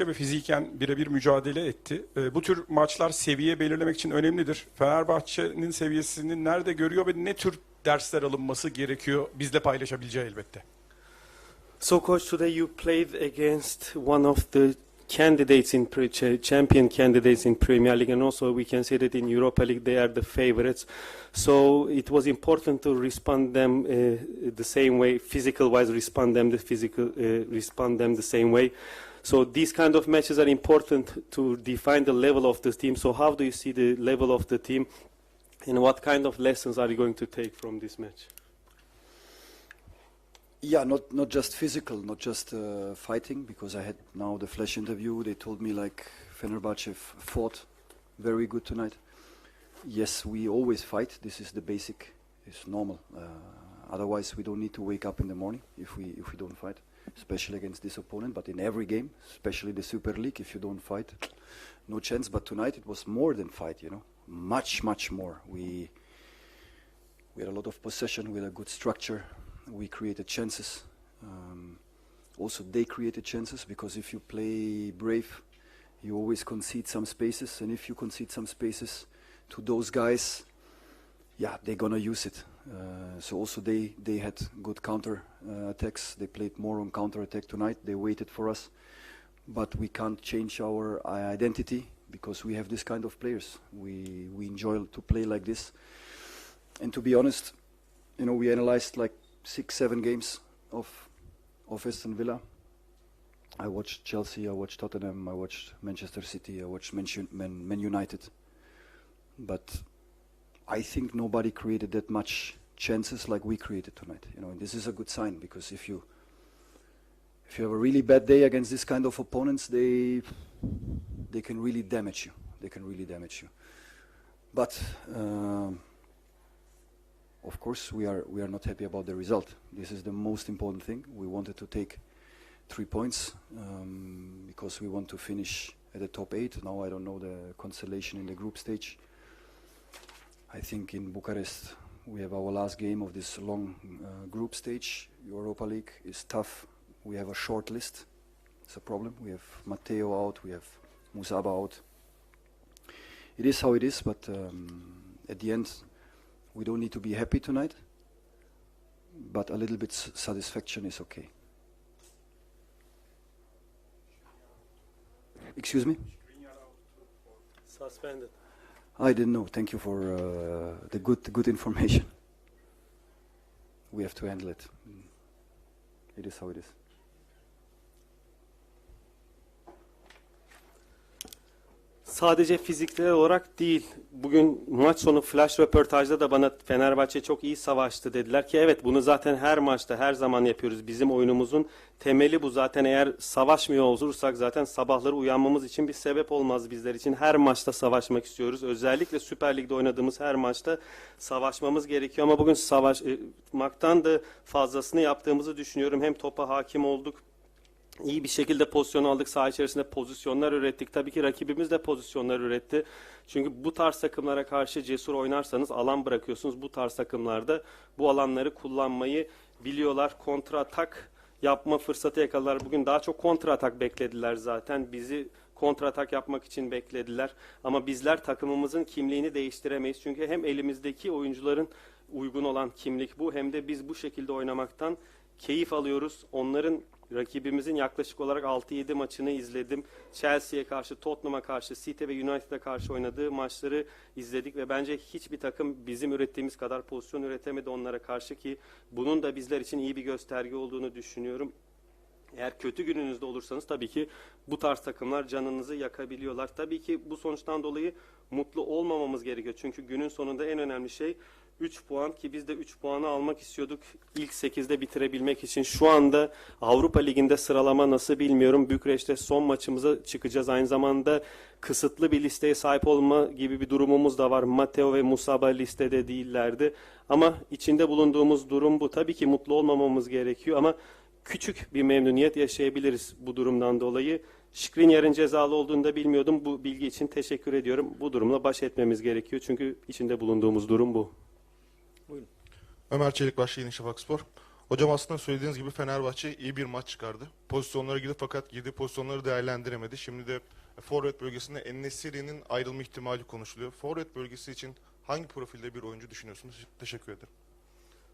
Fenerbahçe ve fiziken birebir mücadele etti. Bu tür maçlar seviye belirlemek için önemlidir. Fenerbahçe'nin seviyesini nerede görüyor ve ne tür dersler alınması gerekiyor bizle paylaşabileceği elbette. So, Coach, today you played against one of the candidates in champion candidates in Premier League, and also we can say that in Europa League they are the favorites. So it was important to respond them the same way, physical-wise, respond them the same way. So these kind of matches are important to define the level of the team. So how do you see the level of the team, and what kind of lessons are you going to take from this match? Yeah, not just physical, not just fighting, because I had now the flash interview. They told me like Fenerbahçe fought very good tonight. Yes, we always fight. This is the basic. It's normal. Otherwise, we don't need to wake up in the morning if we don't fight, especially against this opponent. But in every game, especially the Super League, if you don't fight, no chance. But tonight it was more than fight. You know, much more. We had a lot of possession. We had a good structure. We created chances. Also, they created chances, because if you play brave, you always concede some spaces. And if you concede some spaces to those guys, yeah, they're gonna use it. So also they had good counter attacks. They played more on counter attack tonight. They waited for us, but we can't change our identity because we have this kind of players. We enjoy to play like this. And to be honest, you know, we analyzed like 6-7 games of Aston Villa. I watched Chelsea, I watched Tottenham, I watched Manchester City, I watched Man United. But I think nobody created that much chances like we created tonight. You know, and this is a good sign, because if you have a really bad day against this kind of opponents, they can really damage you. They can really damage you. But of course, we are not happy about the result. This is the most important thing. We wanted to take 3 points because we want to finish at the top 8. Now I don't know the constellation in the group stage. I think in Bucharest we have our last game of this long group stage. Europa League is tough. We have a short list. It's a problem. We have Matteo out. We have Musaba out. It is how it is, but at the end, we don't need to be happy tonight, but a little bit satisfaction is okay. Excuse me? Suspended. I didn't know. Thank you for the good information. We have to handle it. It is how it is. Sadece fiziksel olarak değil, bugün maç sonu flash röportajda da bana Fenerbahçe çok iyi savaştı dediler ki evet, bunu zaten her maçta her zaman yapıyoruz. Bizim oyunumuzun temeli bu zaten. Eğer savaşmıyor olursak zaten sabahları uyanmamız için bir sebep olmaz bizler için. Her maçta savaşmak istiyoruz. Özellikle Süper Lig'de oynadığımız her maçta savaşmamız gerekiyor ama bugün savaşmaktan da fazlasını yaptığımızı düşünüyorum. Hem topa hakim olduk, İyi bir şekilde pozisyon aldık. Saha içerisinde pozisyonlar ürettik. Tabii ki rakibimiz de pozisyonlar üretti. Çünkü bu tarz takımlara karşı cesur oynarsanız alan bırakıyorsunuz. Bu tarz takımlarda bu alanları kullanmayı biliyorlar. Kontra atak yapma fırsatı yakaladılar. Bugün daha çok kontra atak beklediler zaten. Bizi kontra atak yapmak için beklediler. Ama bizler takımımızın kimliğini değiştiremeyiz. Çünkü hem elimizdeki oyuncuların uygun olan kimlik bu, hem de biz bu şekilde oynamaktan keyif alıyoruz. Onların, rakibimizin yaklaşık olarak 6-7 maçını izledim. Chelsea'ye karşı, Tottenham'a karşı, City ve United'a karşı oynadığı maçları izledik ve bence hiçbir takım bizim ürettiğimiz kadar pozisyon üretemedi onlara karşı, ki bunun da bizler için iyi bir gösterge olduğunu düşünüyorum. Eğer kötü gününüzde olursanız tabii ki bu tarz takımlar canınızı yakabiliyorlar. Tabii ki bu sonuçtan dolayı mutlu olmamamız gerekiyor. Çünkü günün sonunda en önemli şey 3 puan, ki biz de 3 puanı almak istiyorduk ilk 8'de bitirebilmek için. Şu anda Avrupa Ligi'nde sıralama nasıl bilmiyorum. Bükreş'te son maçımıza çıkacağız. Aynı zamanda kısıtlı bir listeye sahip olma gibi bir durumumuz da var. Matteo ve Musaba listede değillerdi. Ama içinde bulunduğumuz durum bu. Tabii ki mutlu olmamamız gerekiyor ama küçük bir memnuniyet yaşayabiliriz bu durumdan dolayı. Skriniar'ın cezalı olduğunu da bilmiyordum. Bu bilgi için teşekkür ediyorum. Bu durumla baş etmemiz gerekiyor. Çünkü içinde bulunduğumuz durum bu. Ömer Çelik başlayın Şafak Spor. Hocam aslında söylediğiniz gibi Fenerbahçe iyi bir maç çıkardı. Pozisyonlara girdi fakat girdiği pozisyonları değerlendiremedi. Şimdi de forvet bölgesinde En-Nesyri'nin ayrılma ihtimali konuşuluyor. Forvet bölgesi için hangi profilde bir oyuncu düşünüyorsunuz? Teşekkür ederim.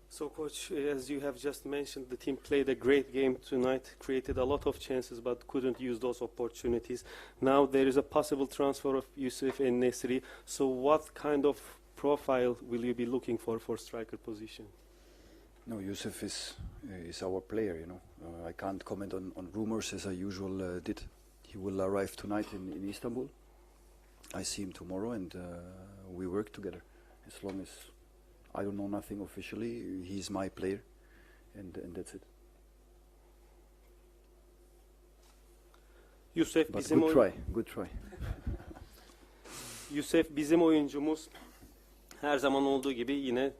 So, Coach, as you have just mentioned, the team played a great game tonight, created a lot of chances, but couldn't use those opportunities. Now there is a possible transfer of Yusuf En-Nesyri. So, what kind of profile will you be looking for striker position? No, Yusuf is our player, you know. I can't comment on rumors as I usual did. He will arrive tonight in Istanbul. I see him tomorrow and we work together. As long as I don't know nothing officially, he's my player and that's it. Yusuf But bizim good try. Yusuf bizim oyuncumuz. Her zaman olduğu gibi yine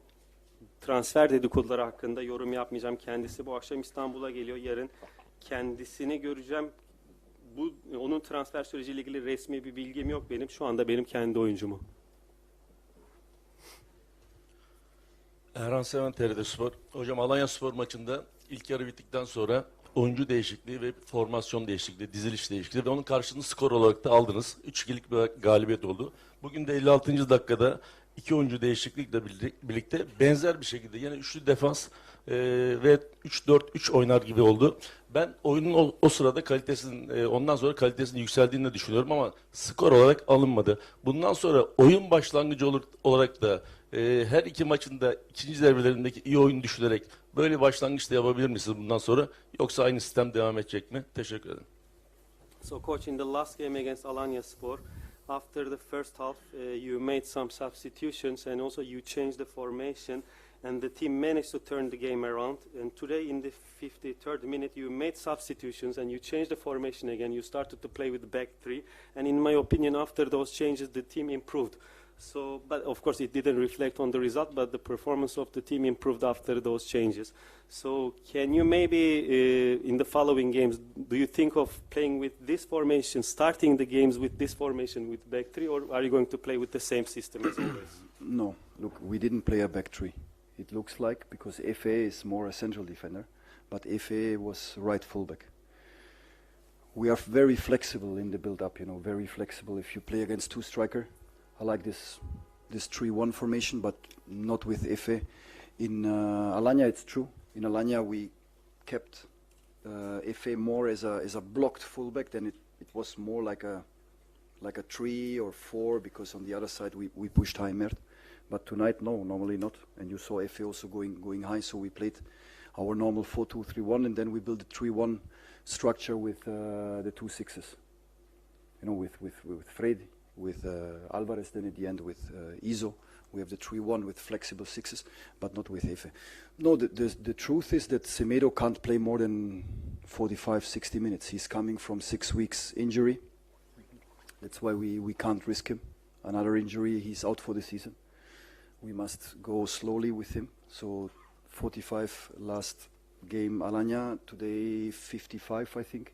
transfer dedikoduları hakkında yorum yapmayacağım. Kendisi bu akşam İstanbul'a geliyor. Yarın kendisini göreceğim. Onun transfer süreciyle ilgili resmi bir bilgim yok benim. Şu anda benim kendi oyuncumu. Erhan Seven, TRT Spor. Hocam Alanyaspor maçında ilk yarı bittikten sonra oyuncu değişikliği ve formasyon değişikliği, diziliş değişikliği ve onun karşılığını skor olarak da aldınız. 3-2'lik bir galibiyet oldu. Bugün de 56. dakikada iki oyuncu değişiklikle birlikte benzer bir şekilde yine üçlü defans ve 3-4-3 oynar gibi oldu. Ben oyunun o sırada kalitesinin ondan sonra kalitesinin yükseldiğini de düşünüyorum ama skor olarak alınmadı. Bundan sonra oyun başlangıcı olarak da her iki maçın da ikinci devrelerindeki iyi oyun düşünerek böyle başlangıç da yapabilir misiniz bundan sonra? Yoksa aynı sistem devam edecek mi? Teşekkür ederim. So, Coach, in the last game against Alanyaspor, after the first half, you made some substitutions and also you changed the formation, and the team managed to turn the game around. And today, in the 53rd minute, you made substitutions and you changed the formation again. You started to play with the back three, and in my opinion, after those changes, the team improved. So, but of course, it didn't reflect on the result, but the performance of the team improved after those changes. So, can you maybe, in the following games, do you think of playing with this formation, starting the games with this formation with back three, or are you going to play with the same system as always? No, look, we didn't play a back three. It looks like, because FA is more a central defender, but FA was right fullback. We are very flexible in the build-up, you know, very flexible. If you play against two striker, I like this 3-1 formation, but not with Efe. In Alanya, it's true. In Alanya, we kept Efe more as a blocked fullback. Then it was more like a 3 or 4, because on the other side we pushed high Mert. But tonight, no, normally not. And you saw Efe also going high, so we played our normal 4-2-3-1, and then we built the 3-1 structure with the 2 sixes. You know, with Fred, with Alvarez, then at the end with Izo. We have the 3-1 with flexible sixes, but not with Efe. No, the truth is that Semedo can't play more than 45-60 minutes. He's coming from 6 weeks injury. That's why we can't risk him. Another injury, he's out for the season. We must go slowly with him. So 45 last game Alanya, today 55 I think.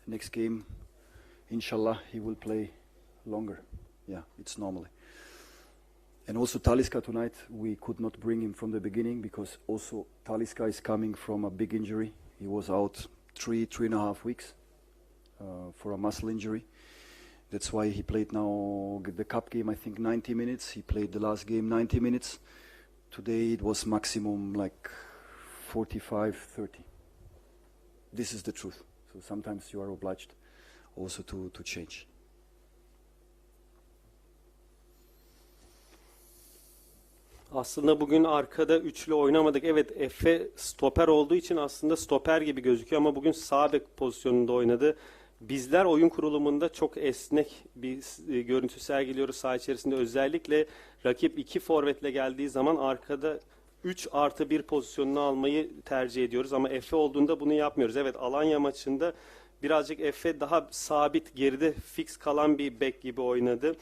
Next game, inshallah, he will play longer. Yeah, it's normally. And also Talisca tonight, we could not bring him from the beginning because also Talisca is coming from a big injury. He was out 3.5 weeks for a muscle injury. That's why he played now the cup game, I think 90 minutes. He played the last game 90 minutes. Today it was maximum like 45-30. This is the truth. So sometimes you are obliged also to change. Aslında bugün arkada üçlü oynamadık. Evet, Efe stoper olduğu için aslında stoper gibi gözüküyor ama bugün sağ bek pozisyonunda oynadı. Bizler oyun kurulumunda çok esnek bir görüntü sergiliyoruz saha içerisinde. Özellikle rakip 2 forvetle geldiği zaman arkada 3+1 pozisyonunu almayı tercih ediyoruz. Ama Efe olduğunda bunu yapmıyoruz. Evet, Alanya maçında birazcık Efe daha sabit, geride fix kalan bir bek gibi oynadı.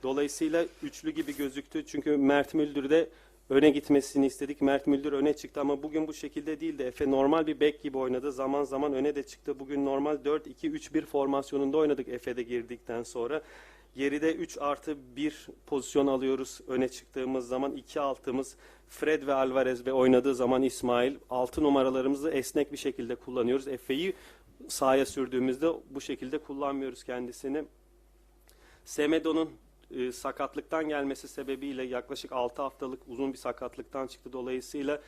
Dolayısıyla üçlü gibi gözüktü. Çünkü Mert Müldür'de öne gitmesini istedik. Mert Müldür öne çıktı ama bugün bu şekilde değildi. Efe normal bir bek gibi oynadı. Zaman zaman öne de çıktı. Bugün normal 4-2-3-1 formasyonunda oynadık Efe'de girdikten sonra. Geride 3+1 pozisyon alıyoruz öne çıktığımız zaman. 2 altımız Fred ve Alvarez ve oynadığı zaman İsmail. 6 numaralarımızı esnek bir şekilde kullanıyoruz. Efe'yi sahaya sürdüğümüzde bu şekilde kullanmıyoruz kendisini. Semedo'nun sakatlıktan gelmesi sebebiyle yaklaşık 6 haftalık uzun bir sakatlıktan çıktı. Dolayısıyla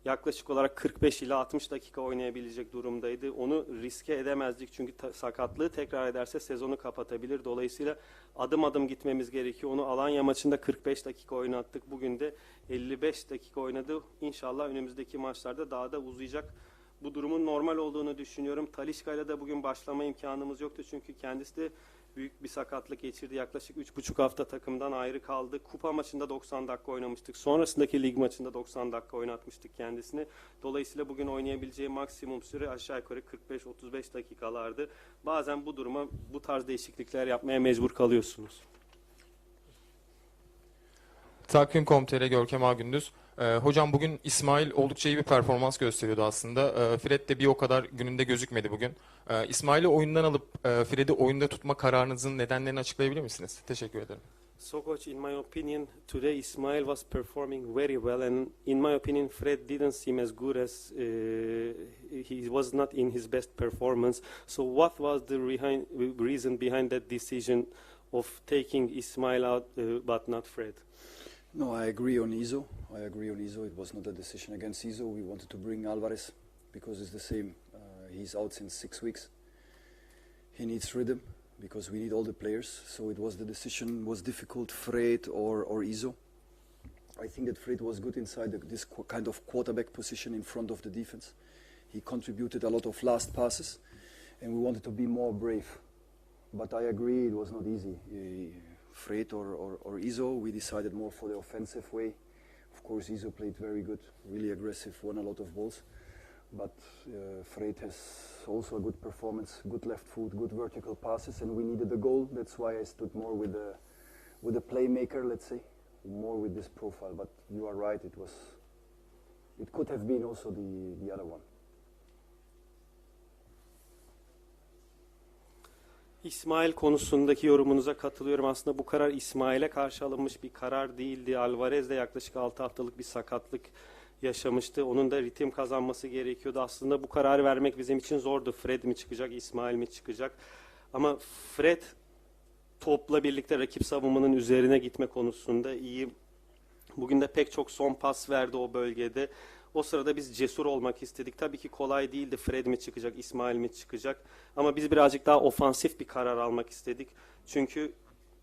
yaklaşık olarak 45 ila 60 dakika oynayabilecek durumdaydı. Onu riske edemezdik çünkü sakatlığı tekrar ederse sezonu kapatabilir. Dolayısıyla adım adım gitmemiz gerekiyor. Onu Alanya maçında 45 dakika oynattık. Bugün de 55 dakika oynadı. İnşallah önümüzdeki maçlarda daha da uzayacak. Bu durumun normal olduğunu düşünüyorum. Talisca'yla da bugün başlama imkanımız yoktu çünkü kendisi de büyük bir sakatlık geçirdi. Yaklaşık 3,5 hafta takımdan ayrı kaldı. Kupa maçında 90 dakika oynamıştık. Sonrasındaki lig maçında 90 dakika oynatmıştık kendisini. Dolayısıyla bugün oynayabileceği maksimum süre aşağı yukarı 45-35 dakikalardı. Bazen bu duruma bu tarz değişiklikler yapmaya mecbur kalıyorsunuz. Takvim.com.tr Görkem Ağgündüz. Hocam bugün İsmail oldukça iyi bir performans gösteriyordu aslında. Fred de bir o kadar gününde gözükmedi bugün. İsmail'i oyundan alıp Fred'i oyunda tutma kararınızın nedenlerini açıklayabilir misiniz? Teşekkür ederim. So coach, in my opinion, today Ismail was performing very well, and in my opinion, Fred didn't seem as good as he was not in his best performance. So what was the reason behind that decision of taking Ismail out but not Fred? No, I agree on Izo. I agree on Izo. It was not a decision against Izo. We wanted to bring Alvarez because it's the same. He's out since 6 weeks. He needs rhythm because we need all the players. So it was the decision was difficult, Fred or Izo. I think that Fred was good inside this kind of quarterback position in front of the defense. He contributed a lot of last passes, and we wanted to be more brave. But I agree, it was not easy. Fred or Izo, we decided more for the offensive way. Of course, Izo played very good, really aggressive, won a lot of balls. But Fred has also a good performance, good left foot, good vertical passes, and we needed a goal. That's why I stood more with the playmaker, let's say, more with this profile. But you are right, it could have been also the other one. İsmail konusundaki yorumunuza katılıyorum. Aslında bu karar İsmail'e karşı alınmış bir karar değildi. Alvarez de yaklaşık 6 haftalık bir sakatlık yaşamıştı. Onun da ritim kazanması gerekiyordu. Aslında bu kararı vermek bizim için zordu. Fred mi çıkacak, İsmail mi çıkacak? Ama Fred topla birlikte rakip savunmanın üzerine gitme konusunda iyi. Bugün de pek çok son pas verdi o bölgede. O sırada biz cesur olmak istedik. Tabii ki kolay değildi. Fred mi çıkacak, İsmail mi çıkacak? Ama biz birazcık daha ofansif bir karar almak istedik. Çünkü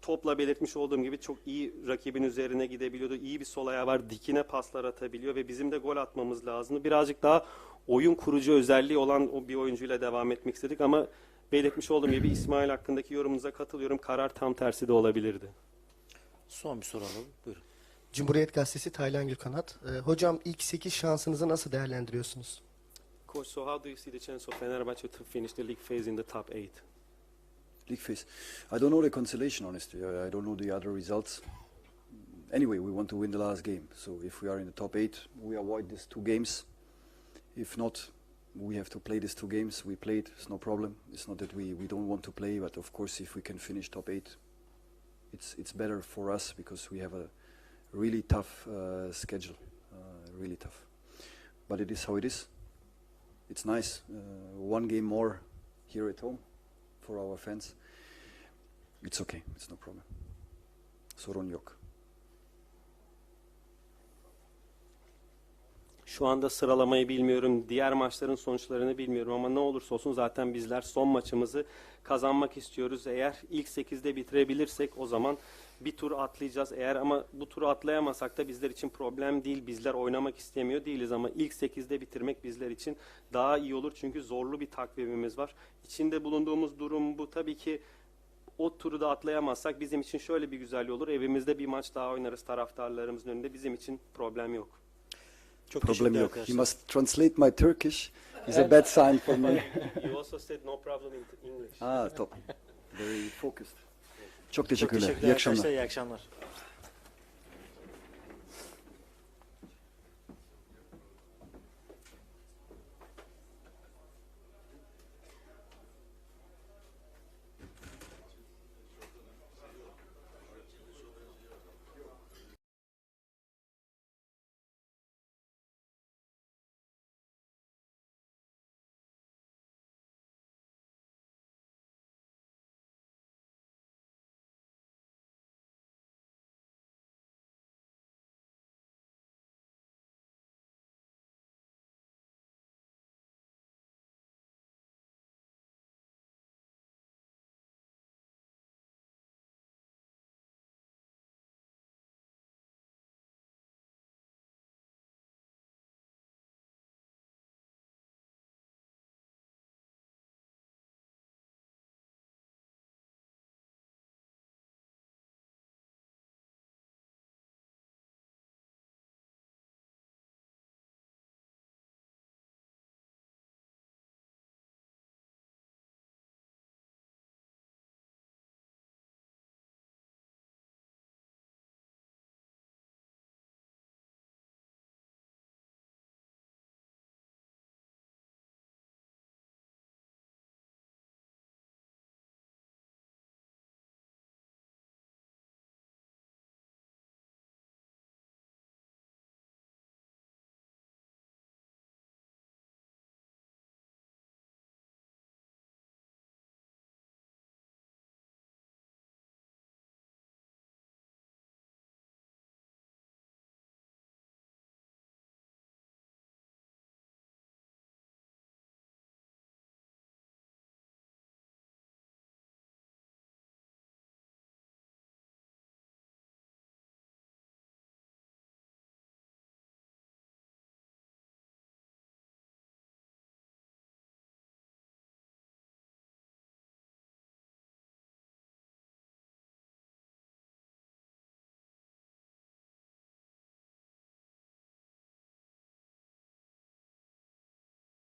topla belirtmiş olduğum gibi çok iyi rakibin üzerine gidebiliyordu. İyi bir sol ayağı var, dikine paslar atabiliyor ve bizim de gol atmamız lazımdı. Birazcık daha oyun kurucu özelliği olan o bir oyuncuyla devam etmek istedik ama belirtmiş olduğum gibi İsmail hakkındaki yorumunuza katılıyorum. Karar tam tersi de olabilirdi. Son bir soru alalım. Buyurun. Cumhuriyet Gazetesi Taylan Gülkanat. Hocam ilk 8 şansınızı nasıl değerlendiriyorsunuz? Coach, so how do you see the chance of Fenerbahçe to finish the league phase in the top 8? League phase. I don't know the consolation, honestly. I don't know the other results. Anyway, we want to win the last game. So if we are in the top 8, we avoid these 2 games. If not, we have to play these 2 games. We played, it's no problem. It's not that we don't want to play, but of course if we can finish top 8, it's better for us because we have a really tough schedule, really tough. But it is how it is. It's nice. 1 game more here at home for our fans. It's okay. It's no problem. Sorun yok. Şu anda sıralamayı bilmiyorum, diğer maçların sonuçlarını bilmiyorum ama ne olursa olsun zaten bizler son maçımızı kazanmak istiyoruz. Eğer ilk 8'de bitirebilirsek o zaman bir tur atlayacağız. Eğer ama bu turu atlayamasak da bizler için problem değil. Bizler oynamak istemiyor değiliz ama ilk 8'de bitirmek bizler için daha iyi olur. Çünkü zorlu bir takvimimiz var. İçinde bulunduğumuz durum bu. Tabii ki o turu da atlayamazsak bizim için şöyle bir güzelliği olur. Evimizde bir maç daha oynarız taraftarlarımızın önünde. Bizim için problem yok. Çok Problem teşekkürler yok. He arkadaşlar. must translate my Turkish. It's a bad sign for me. You also said no problem in English. Top. Very focused. Çok Çok teşekkürler. teşekkürler İyi akşamlar. arkadaşlar. İyi akşamlar.